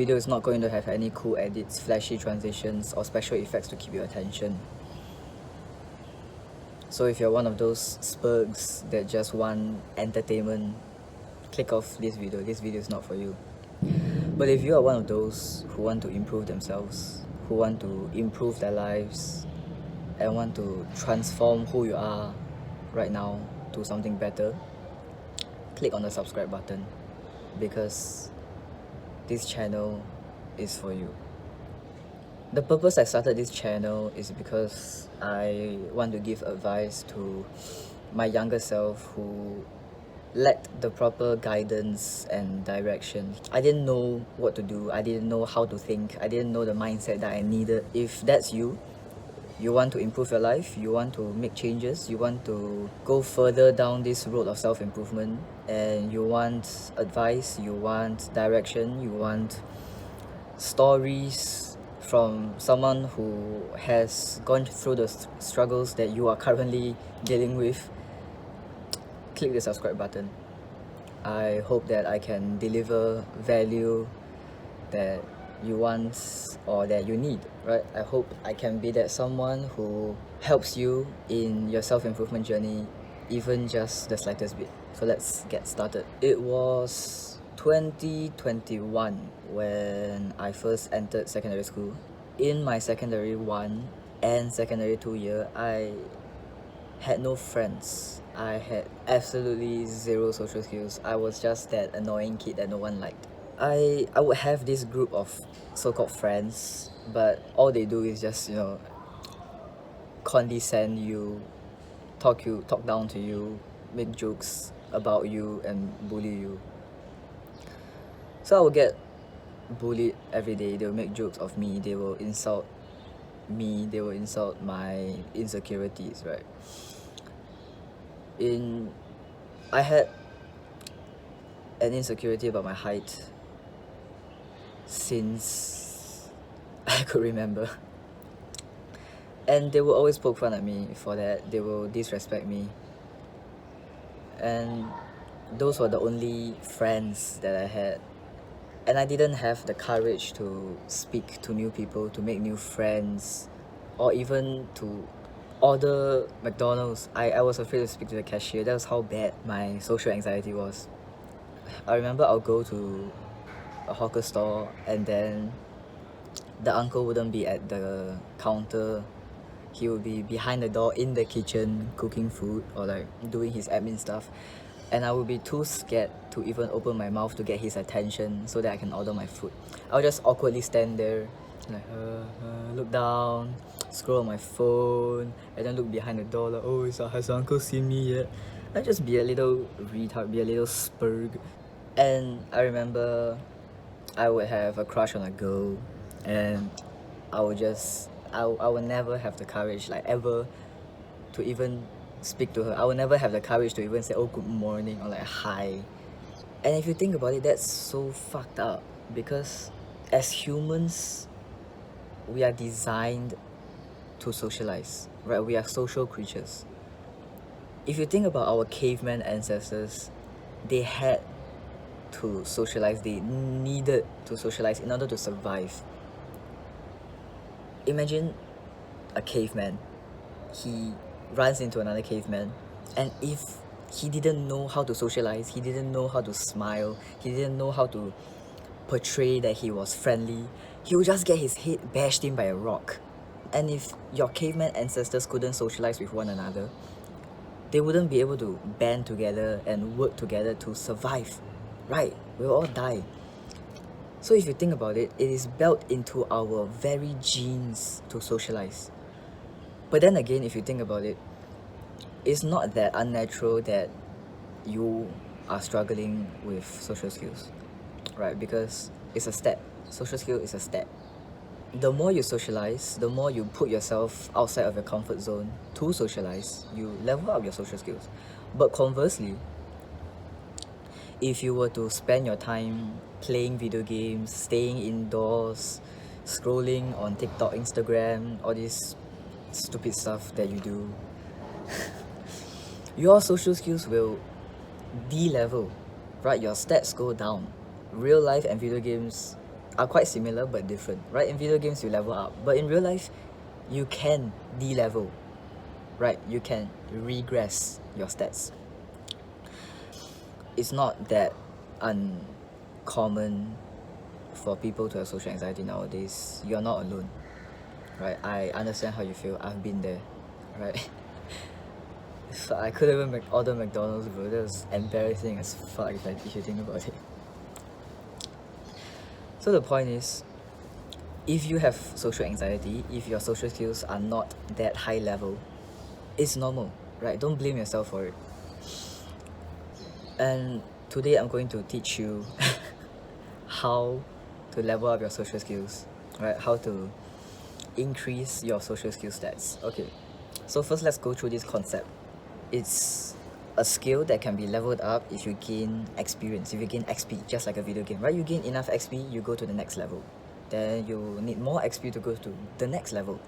Video is not going to have any cool edits, flashy transitions, or special effects to keep your attention. So if you're one of those spurgs that just want entertainment, click off this video. This video is not for you. But if you are one of those who want to improve themselves, who want to improve their lives, and want to transform who you are right now to something better, click on the subscribe button, because this channel is for you. The purpose I started this channel is because I want to give advice to my younger self who lacked the proper guidance and direction. I didn't know what to do, I didn't know how to think, I didn't know the mindset that I needed. If that's you, you want to improve your life, you want to make changes, you want to go further down this road of self-improvement, and you want advice, you want direction, you want stories from someone who has gone through the struggles that you are currently dealing with, click the subscribe button. I hope that I can deliver value that you want or that you need, right? I hope I can be that someone who helps you in your self-improvement journey, even just the slightest bit. So let's get started. It was 2021 when I first entered secondary school. In my secondary 1 and secondary 2 year, I had no friends. I had absolutely zero social skills. I was just that annoying kid that no one liked. I would have this group of so-called friends, but all they do is just, condescend you, talk down to you, make jokes about you, and bully you. So I would get bullied every day. They will make jokes of me, they will insult me, they will insult my insecurities, right? I had an insecurity about my height since I could remember, and they will always poke fun at me for that. They will disrespect me, and those were the only friends that I had. And I didn't have the courage to speak to new people, to make new friends, or even to order McDonald's. I was afraid to speak to the cashier. That was how bad my social anxiety was. I remember I'll go to a hawker store, and then the uncle wouldn't be at the counter. He would be behind the door in the kitchen cooking food or like doing his admin stuff, and I would be too scared to even open my mouth to get his attention so that I can order my food. I'll just awkwardly stand there, like look down, scroll on my phone, and then look behind the door like, oh, has the uncle seen me yet? I'd just be a little retard, be a little spurg. And I remember I would have a crush on a girl, and I would never have the courage, like ever, to even speak to her. I would never have the courage to even say, oh, good morning, or like hi. And if you think about it, that's so fucked up, because as humans, we are designed to socialize, right? We are social creatures. If you think about our caveman ancestors, they had to socialize, they needed to socialize in order to survive. Imagine a caveman. He runs into another caveman, and if he didn't know how to socialize, he didn't know how to smile, he didn't know how to portray that he was friendly, he would just get his head bashed in by a rock. And if your caveman ancestors couldn't socialize with one another, they wouldn't be able to band together and work together to survive, right? We'll all die. So if you think about it, it is built into our very genes to socialize. But then again, if you think about it, it's not that unnatural that you are struggling with social skills, right? Because it's a step. Social skill is a step. The more you socialize, the more you put yourself outside of your comfort zone to socialize, you level up your social skills. But conversely, if you were to spend your time playing video games, staying indoors, scrolling on TikTok, Instagram, all this stupid stuff that you do, your social skills will de-level, right? Your stats go down. Real life and video games are quite similar but different, right? In video games you level up, but in real life you can de-level, right? You can regress your stats. It's not that uncommon for people to have social anxiety nowadays. You're not alone, right? I understand how you feel. I've been there, right? So I couldn't even order McDonald's, bro. That was embarrassing as fuck if you think about it. So the point is, if you have social anxiety, if your social skills are not that high level, it's normal, right? Don't blame yourself for it. And today I'm going to teach you how to level up your social skills, right? How to increase your social skill stats. Okay, so first let's go through this concept. It's a skill that can be leveled up if you gain experience, if you gain XP, just like a video game, right? You gain enough XP, you go to the next level. Then you need more XP to go to the next level.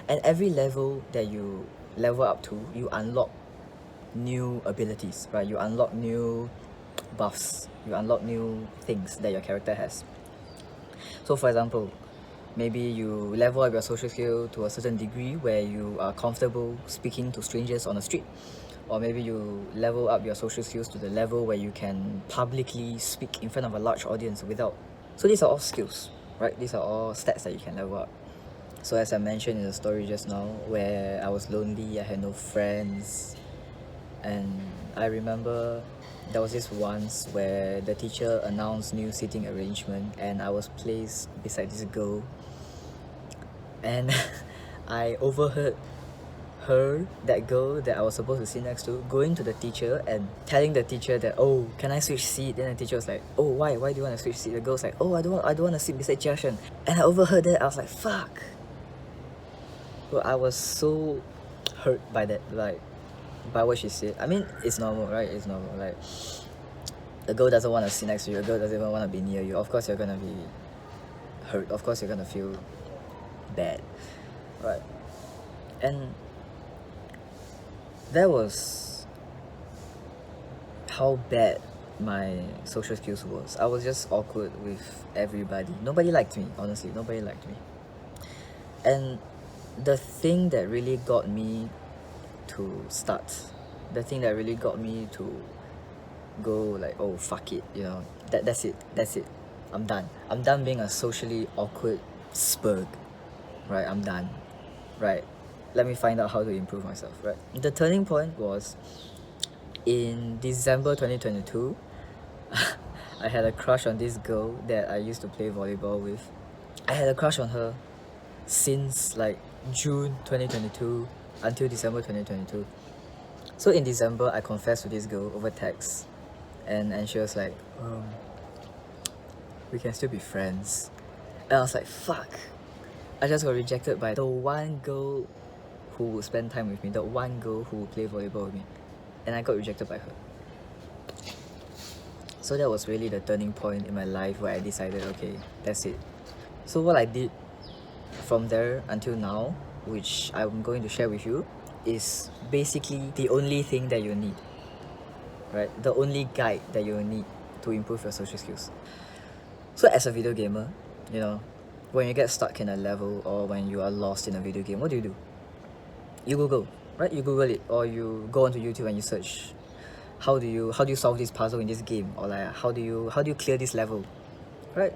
And every level that you level up to, you unlock new abilities, right? You unlock new buffs, you unlock new things that your character has. So for example, maybe you level up your social skill to a certain degree where you are comfortable speaking to strangers on the street. Or maybe you level up your social skills to the level where you can publicly speak in front of a large audience without. So these are all skills, right? These are all stats that you can level up. So as I mentioned in the story just now, where I was lonely, I had no friends, and I remember there was this once where the teacher announced new seating arrangement and I was placed beside this girl, and I overheard that girl that I was supposed to sit next to, going to the teacher and telling the teacher that, oh, can I switch seat? Then the teacher was like, oh, why do you want to switch seat? The girl's like, oh, I don't want to sit beside Jiashen. And I overheard that. I was like, fuck. Bro, I was so hurt by that, like, by what she said. I mean, it's normal, right? It's normal. Like, a girl doesn't want to sit next to you, a girl doesn't even want to be near you. Of course you're gonna be hurt, of course you're gonna feel bad, right? And that was how bad my social skills was. I was just awkward with everybody. Nobody liked me, honestly, nobody liked me. And the thing that really got me to start, the thing that really got me to go like, oh, fuck it, you know, that's it, I'm done being a socially awkward spurg, right? I'm done, right? Let me find out how to improve myself, right? The turning point was in December 2022. I had a crush on this girl that I used to play volleyball with. I had a crush on her since like June 2022 until December 2022. So in December, I confessed to this girl over text, and she was like, we can still be friends. And I was like, fuck. I just got rejected by the one girl who would spend time with me, the one girl who would play volleyball with me, and I got rejected by her. So that was really the turning point in my life where I decided, okay, that's it. So what I did from there until now, which I'm going to share with you, is basically the only thing that you need, right? The only guide that you need to improve your social skills. So as a video gamer, you know, when you get stuck in a level or when you are lost in a video game, what do? You Google, right? You Google it, or you go onto YouTube and you search, how do you solve this puzzle in this game, or like how do you clear this level, right?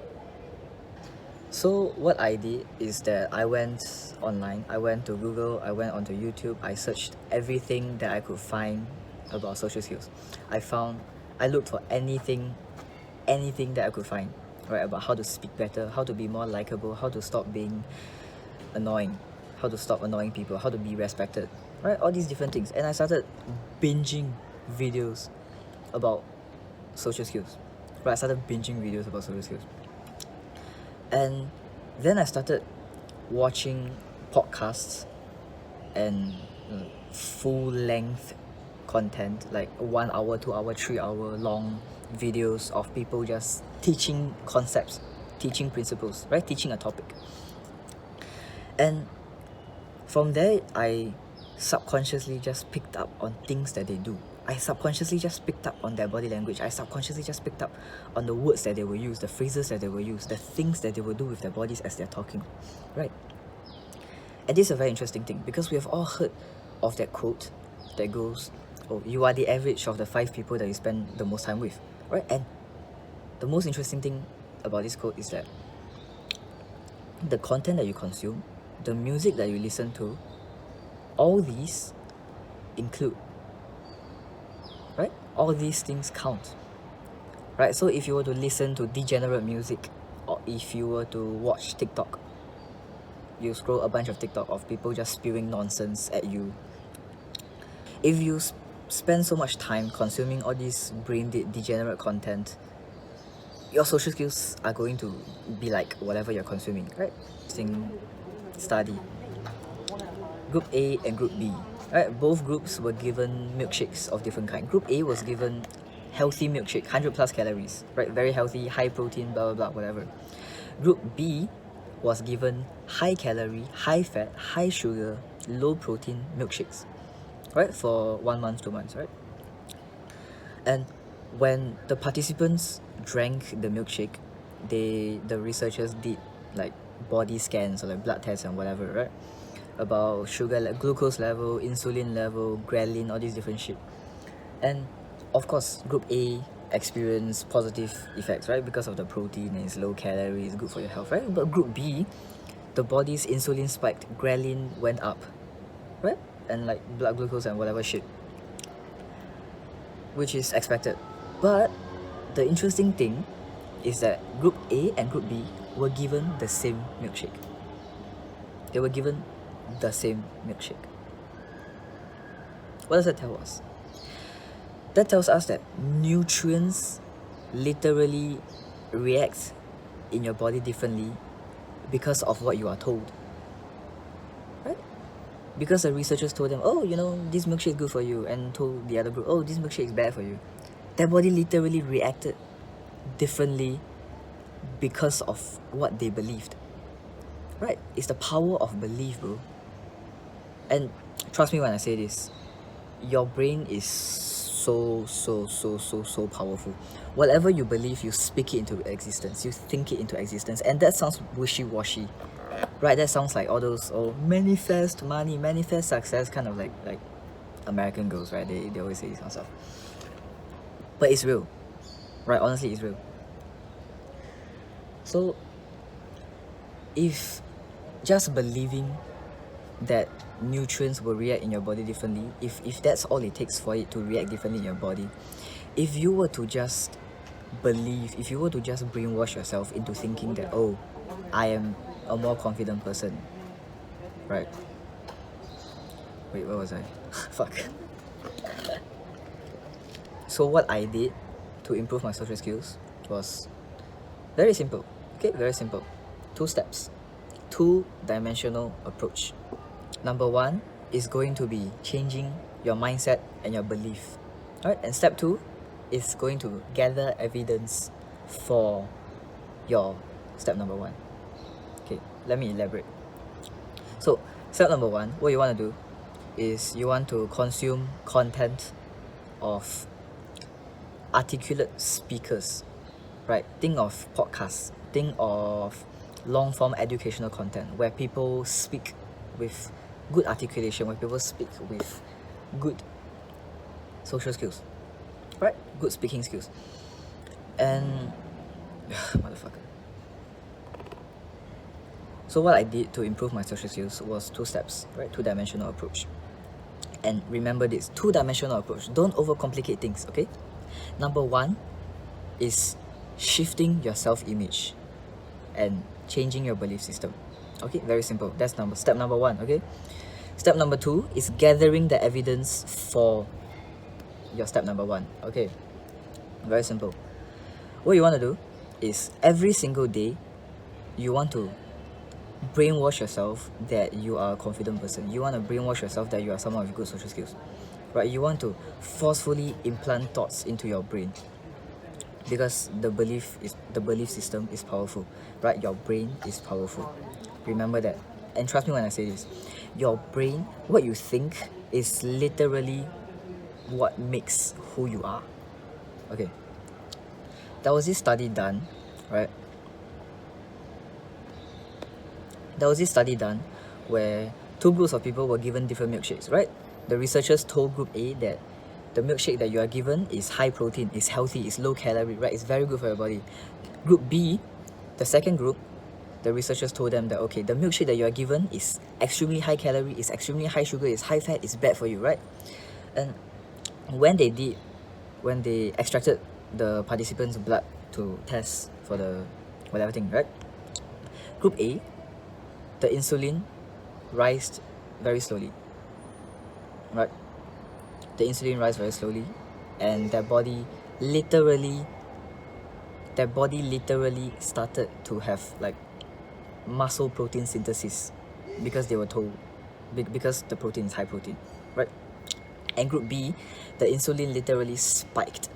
So what I did is that I went online, I went to Google, I went onto YouTube, I searched everything that I could find about social skills. I looked for anything that I could find, right, about how to speak better, how to be more likable, how to stop being annoying, how to stop annoying people, how to be respected, right? All these different things. And I started binging videos about social skills, right? I started binging videos about social skills. And then I started watching podcasts and full-length content, like 1 hour, 2 hour, 3 hour long videos of people just teaching concepts, teaching principles, right? Teaching a topic. And from there, I subconsciously just picked up on things that they do. I subconsciously just picked up on their body language. I subconsciously just picked up on the words that they will use, the phrases that they will use, the things that they will do with their bodies as they're talking, right? And this is a very interesting thing because we have all heard of that quote that goes, oh, you are the average of the 5 people that you spend the most time with, right? And the most interesting thing about this quote is that the content that you consume, the music that you listen to, all these include, right? All these things count, right? So if you were to listen to degenerate music, or if you were to watch TikTok, you scroll a bunch of TikTok of people just spewing nonsense at you. If you spend so much time consuming all this brain degenerate content, your social skills are going to be like whatever you're consuming, right? Study. Group A and Group B, right? Both groups were given milkshakes of different kind. Group A was given healthy milkshake, 100 plus calories, right? Very healthy, high protein, blah, blah, blah, whatever. Group B was given high calorie, high fat, high sugar, low protein milkshakes, right? For 1 month, 2 months, right? And when the participants drank the milkshake, the researchers did like body scans or like blood tests and whatever, right? About sugar, like glucose level, insulin level, ghrelin, all these different shit. And of course, Group A experienced positive effects, right? Because of the protein, it's low calorie, it's good for your health, right? But Group B, the body's insulin spiked, ghrelin went up, right? And like blood glucose and whatever shit, which is expected. But the interesting thing is that Group A and Group B were given the same milkshake. They were given the same milkshake. What does that tell us? That tells us that nutrients literally react in your body differently because of what you are told, right? Because the researchers told them, oh, this milkshake is good for you, and told the other group, oh, this milkshake is bad for you. Their body literally reacted differently because of what they believed, right? It's the power of belief, bro. And trust me when I say this, your brain is so powerful. Whatever you believe, you speak it into existence, you think it into existence. And that sounds wishy-washy, right? That sounds like all those manifest money, manifest success, kind of like American girls, right? They always say this kind of stuff. But it's real, right? Honestly, it's real. So if just believing that nutrients will react in your body differently, if that's all it takes for it to react differently in your body, if you were to just believe, if you were to just brainwash yourself into thinking that, oh, I am a more confident person, right? Wait, where was I? Fuck. So what I did to improve my social skills was very simple. Okay, very simple. 2 steps. 2-dimensional approach. Number 1 is going to be changing your mindset and your belief. Alright, and step 2 is going to gather evidence for your step number 1. Okay, let me elaborate. So, step number 1, what you want to do is you want to consume content of articulate speakers, right? Think of podcasts, think of long form educational content where people speak with good articulation, where people speak with good social skills, right? Good speaking skills. And motherfucker. So what I did to improve my social skills was 2 steps, right? 2-dimensional approach. And remember this, 2-dimensional approach. Don't overcomplicate things, okay? Number 1 is shifting your self-image and changing your belief system. Okay, very simple. That's step number 1, okay? Step number 2 is gathering the evidence for your step number 1. Okay, very simple. What you want to do is every single day you want to brainwash yourself that you are a confident person. You want to brainwash yourself that you are someone with good social skills, right? You want to forcefully implant thoughts into your brain, because the belief system is powerful, right? Your brain is powerful. Remember that. And trust me when I say this, your brain, what you think is literally what makes who you are. Okay, there was this study done, right? There was this study done where two groups of people were given different milkshakes, right? The researchers told group A that the milkshake that you are given is high protein, is healthy, is low calorie, right? It's very good for your body. Group B, the second group, the researchers told them that, okay, the milkshake that you are given is extremely high calorie, is extremely high sugar, is high fat, is bad for you, right? And when they extracted the participants' blood to test for the whatever thing, right? Group A, the insulin rised very slowly, right? The insulin rise very slowly, and their body literally started to have like muscle protein synthesis because they were told because the protein is high protein, right? And group B, the insulin literally spiked,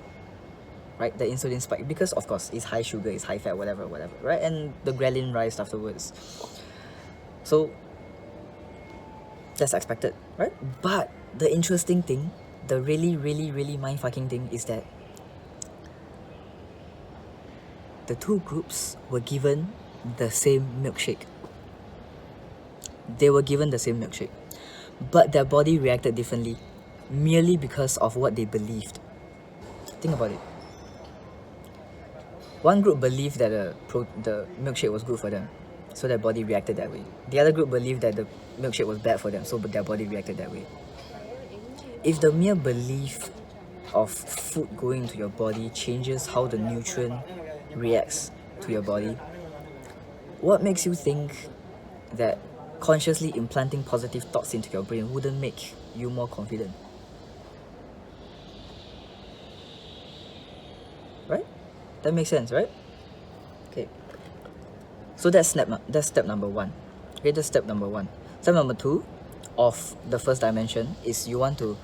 right? The insulin spiked because of course it's high sugar, it's high fat, whatever, right? And the ghrelin rise afterwards. So that's expected, right? But the interesting thing, the really mind-fucking thing is that the two groups were given the same milkshake. They were given the same milkshake, but their body reacted differently merely because of what they believed. Think about it. One group believed that the milkshake was good for them, so their body reacted that way. The other group believed that the milkshake was bad for them, so their body reacted that way. If the mere belief of food going into your body changes how the nutrient reacts to your body, what makes you think that consciously implanting positive thoughts into your brain wouldn't make you more confident? Right? That makes sense, right? Okay. So that's step number one. Okay, that's step number one. Step number two of the first dimension is you want to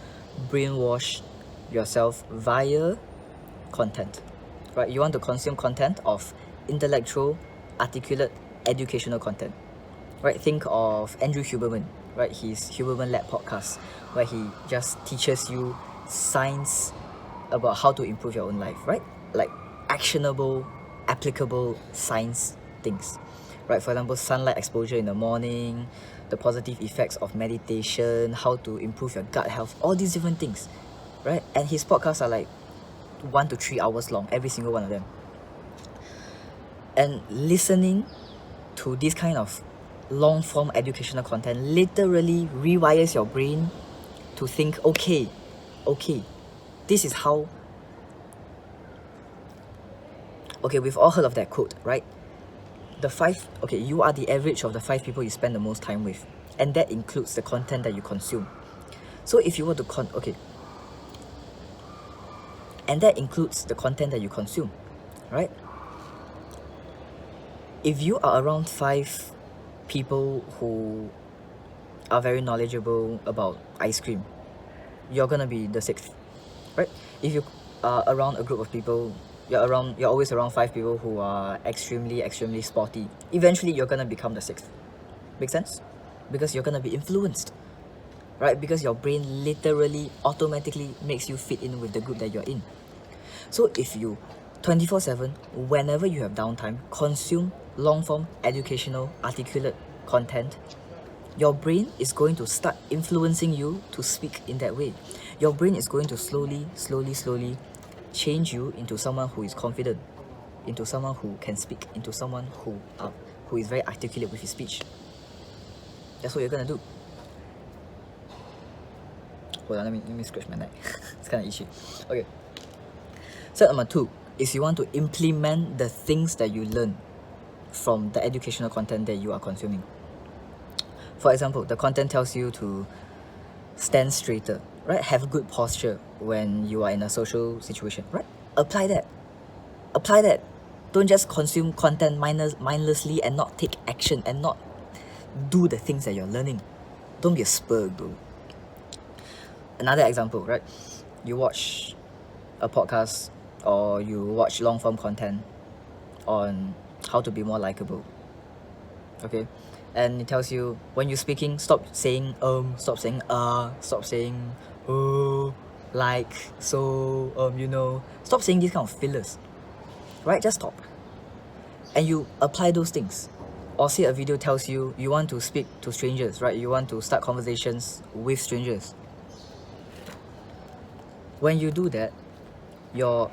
brainwash yourself via content, right? You want to consume content of intellectual, articulate, educational content, right? Think of Andrew Huberman, right? His Huberman Lab podcast, where he just teaches you science about how to improve your own life, right? Like actionable, applicable science things, right? For example, sunlight exposure in the morning, the positive effects of meditation, how to improve your gut health, all these different things, right? And his podcasts are like 1 to 3 hours long, every single one of them. And listening to this kind of long form educational content literally rewires your brain to think, okay, this is how. Okay, we've all heard of that quote, right? You are the average of the 5 people you spend the most time with, and that includes the content that you consume. So if you were to and that includes the content that you consume, right? If you are around 5 people who are very knowledgeable about ice cream, you're gonna be the 6th, right? If you are around a group of people, you're always around 5 people who are extremely sporty, eventually you're gonna become the 6th. Make sense? Because you're gonna be influenced, right? Because your brain literally automatically makes you fit in with the group that you're in. So if you 24/7, whenever you have downtime, consume long form educational articulate content, your brain is going to start influencing you to speak in that way. Your brain is going to slowly change you into someone who is confident, into someone who can speak, into someone who is very articulate with his speech. That's what you're gonna do. Hold on, let me scratch my neck. It's kind of itchy. Okay. Step number 2 is you want to implement the things that you learn from the educational content that you are consuming. For example, the content tells you to stand straighter, right? Have good posture when you are in a social situation, right? Apply that. Don't just consume content mindlessly and not take action and not do the things that you're learning. Don't be a spurg, bro. Another example, right? You watch a podcast or you watch long form content on how to be more likable, okay? And it tells you when you're speaking, stop saying stop saying like, so, stop saying these kind of fillers, right? Just stop. And you apply those things. Or say a video tells you you want to speak to strangers, right? You want to start conversations with strangers. When you do that, you're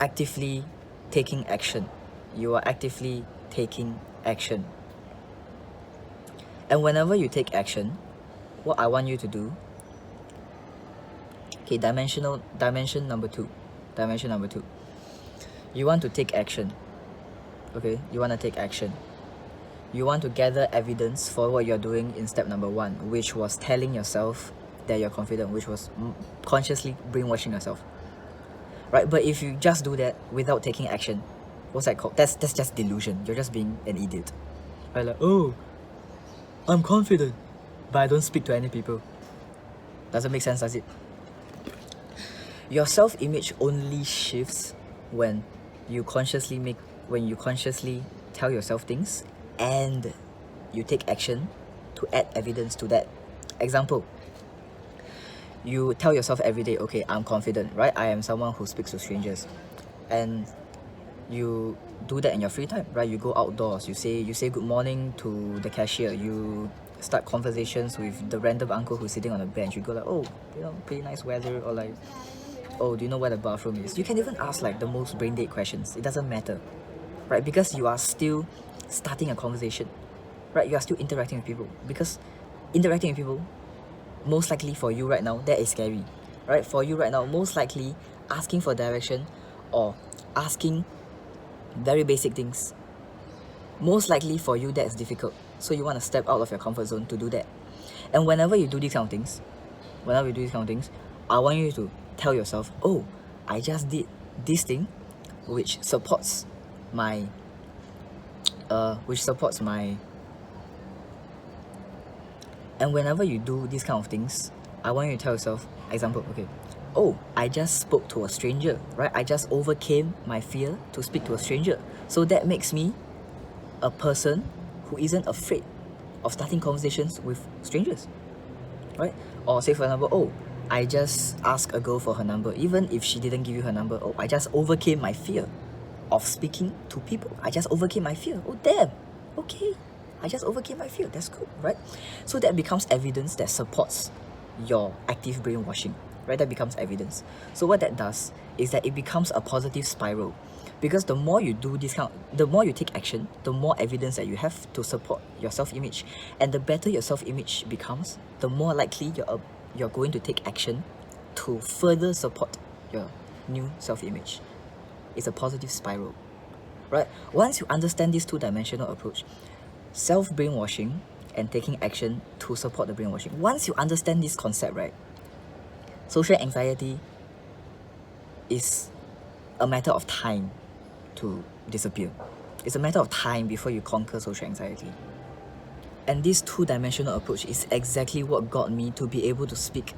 actively taking action. You are actively taking action. And whenever you take action, what I want you to do, okay, dimension number two. You want to take action. Okay, you want to take action. You want to gather evidence for what you're doing in step number 1, which was telling yourself that you're confident, which was consciously brainwashing yourself, right? But if you just do that without taking action, what's that called? That's just delusion. You're just being an idiot, right? Like, oh, I'm confident, but I don't speak to any people. Doesn't make sense, does it? Your self-image only shifts when you consciously tell yourself things and you take action to add evidence to that. Example, you tell yourself every day, okay, I'm confident, right? I am someone who speaks to strangers. And you do that in your free time, right? You go outdoors, you say good morning to the cashier, you start conversations with the random uncle who's sitting on a bench. You go like, oh, pretty nice weather, or like, oh, do you know where the bathroom is? You can even ask like the most brain dead questions. It doesn't matter, right? Because you are still starting a conversation, right? You are still interacting with people. Because interacting with people, most likely for you right now, that is scary, right? For you right now, most likely asking for direction or asking very basic things, most likely for you that is difficult. So you want to step out of your comfort zone to do that. And whenever you do these kind of things, I want you to tell yourself, oh, I just did this thing which supports my and whenever you do these kind of things, I want you to tell yourself, example, okay, oh, I just spoke to a stranger, right? I just overcame my fear to speak to a stranger. So that makes me a person who isn't afraid of starting conversations with strangers, right? Or say for example, oh, I just asked a girl for her number, even if she didn't give you her number. Oh, I just overcame my fear of speaking to people. I just overcame my fear. Oh, damn. Okay. I just overcame my fear. That's good, right? So that becomes evidence that supports your active brainwashing, right? That becomes evidence. So what that does is that it becomes a positive spiral. Because the more you do the more you take action, the more evidence that you have to support your self-image. And the better your self-image becomes, the more likely you're going to take action to further support your new self-image. It's a positive spiral, right? Once you understand this two-dimensional approach, self-brainwashing and taking action to support the brainwashing. Once you understand this concept, right, social anxiety is a matter of time to disappear. It's a matter of time before you conquer social anxiety. And this two-dimensional approach is exactly what got me to be able to speak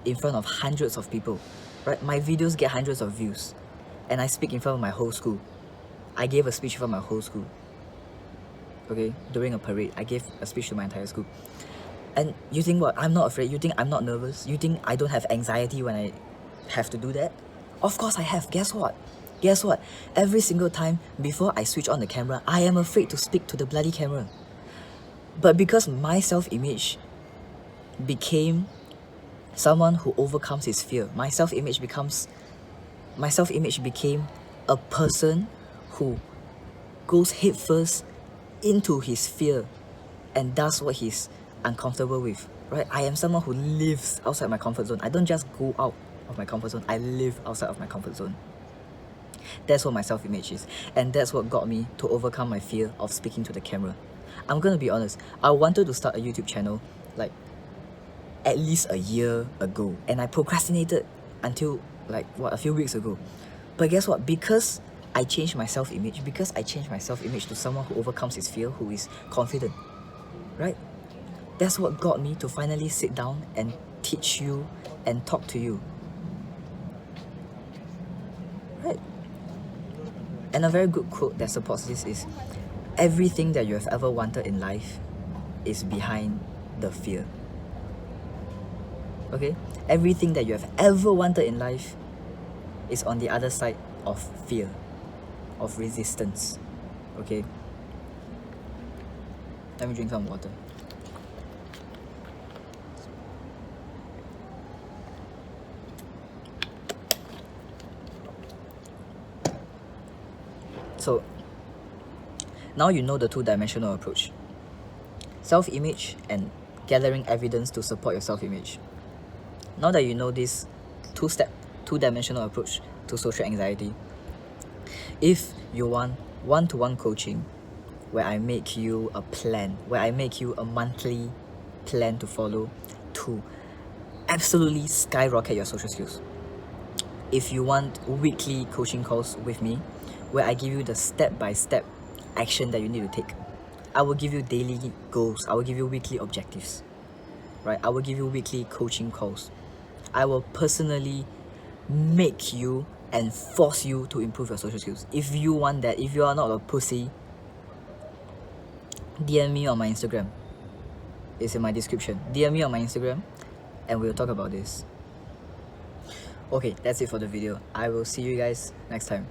in front of hundreds of people, right? My videos get hundreds of views, and I speak in front of my whole school. I gave a speech for my whole school. Okay, during a parade, I gave a speech to my entire school. And you think what? I'm not afraid? You think I'm not nervous? You think I don't have anxiety when I have to do that? Of course I have. Guess what? Every single time before I switch on the camera, I am afraid to speak to the bloody camera. But because my self-image became someone who overcomes his fear, my self-image became a person who goes headfirst into his fear and does what he's uncomfortable with, right? I am someone who lives outside my comfort zone. I don't just go out of my comfort zone, I live outside of my comfort zone. That's what my self-image is, and that's what got me to overcome my fear of speaking to the camera. I'm gonna be honest, I wanted to start a YouTube channel like at least a year ago, and I procrastinated until like a few weeks ago. But guess what? Because I changed my self-image, to someone who overcomes his fear, who is confident, right? That's what got me to finally sit down and teach you and talk to you, right? And a very good quote that supports this is, everything that you have ever wanted in life is behind the fear. Okay? Everything that you have ever wanted in life is on the other side of fear, of resistance. Okay? Let me drink some water. So, now you know the two-dimensional approach. Self-image and gathering evidence to support your self-image. Now that you know this two-dimensional approach to social anxiety, if you want one-to-one coaching where I make you a plan, where I make you a monthly plan to follow to absolutely skyrocket your social skills. If you want weekly coaching calls with me, where I give you the step-by-step action that you need to take, I will give you daily goals, I will give you weekly objectives, right? I will give you weekly coaching calls. I will personally make you and force you to improve your social skills. If you want that, if you are not a pussy, DM me on my Instagram. It's in my description. DM me on my Instagram and we'll talk about this. Okay, that's it for the video. I will see you guys next time.